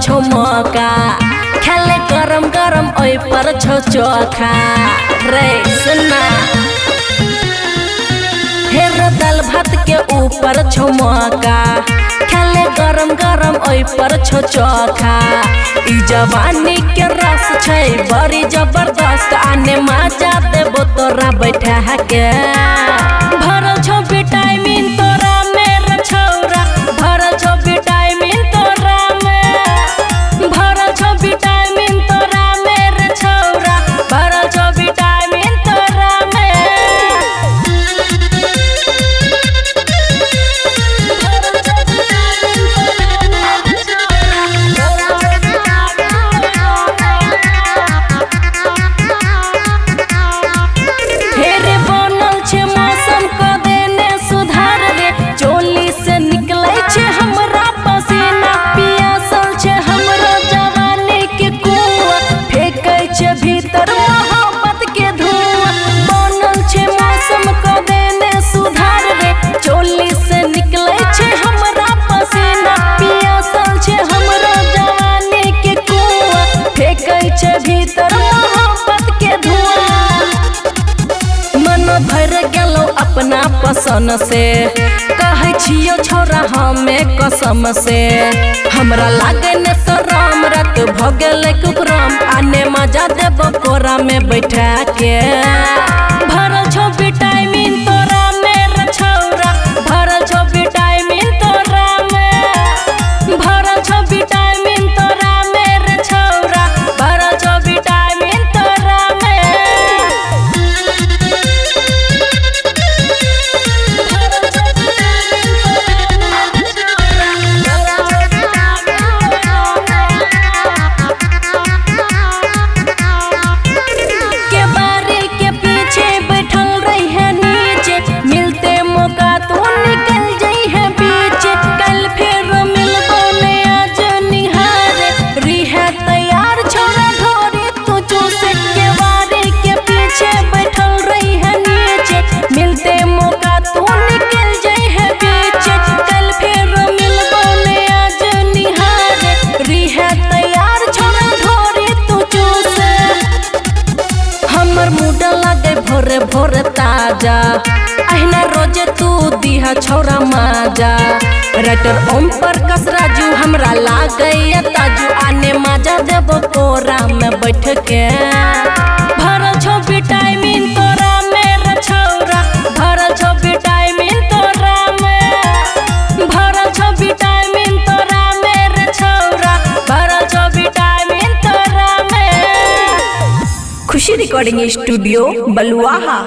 छो मौका खेले गरम गरम ओइ पर छो चोखा रे सुना हेर दाल भात के ऊपर छो मौका खेले गरम गरम ओइ पर छो चोखा ई जवानी के रस छै बड़ी जबरदस्त आने मजा देबो तोरा बैठा के भरल छो विटामिन तोरा मेरा छौरा भरल छो विटामिन तोरा में भरल छो विटामिन तोरा मेरा छौरा भरल छो विटामिन तोरा में फेरे बनल छे मौसम को देने सुधार रे चोली से निकले छे हमरा पसीना पियासल छे हमरा जवानी के कुआं फेंकै छे भीतर मोहब्बत के धुआं बनल छे मौसम को देने सुधार रे चोली से निकले छे हमरा पसीना पियासल छे हमरा जवानी के कुआं फेंकै छे भीतर मोहब्बत के धुआं मन भर गेलो अपना पसंद से कहे छियो छोरा हमें कसम से हमरा लागे ने शरम रात भ गेले कुकरम आने मजा देबो कोरा में बैठा के भरल छो विटामिन तोरा मेरा छौरा भरल छो विटामिन तोरा में भरल छो विटामिन तोरा मेरा छौरा भरल छो विटामिन तोरा में के बारी के पीछे बैठल रही है नीचे मिलते मौका तो निकल जाई है पीछे कल फिर मिलबो ने आज निहारे री है तैयार छोरा ढोरी तू चूसे के बारी के पीछे बैठल रही है नीचे मिलते मौका तो निकल जाई है पीछे कल फिर मिलबो ने आज निहारे री है तैयार छोरा ढोरी तू चूसे हमर मूड लागे भोरे भोरे ताजा अहिना रोजे तू दिहा छौरा माजा राइटर ओम प्रकाश राजू हमरा लागे ताजू आने मजा देबो कोरा में बैठ के भरल छो विटामिन तोरा मेरा छौरा भरल छो विटामिन तोरा में भरल छो विटामिन तोरा मेरा छौरा भरल छो विटामिन तोरा में। खुशी रिकॉर्डिंग स्टूडियो बलुआहा।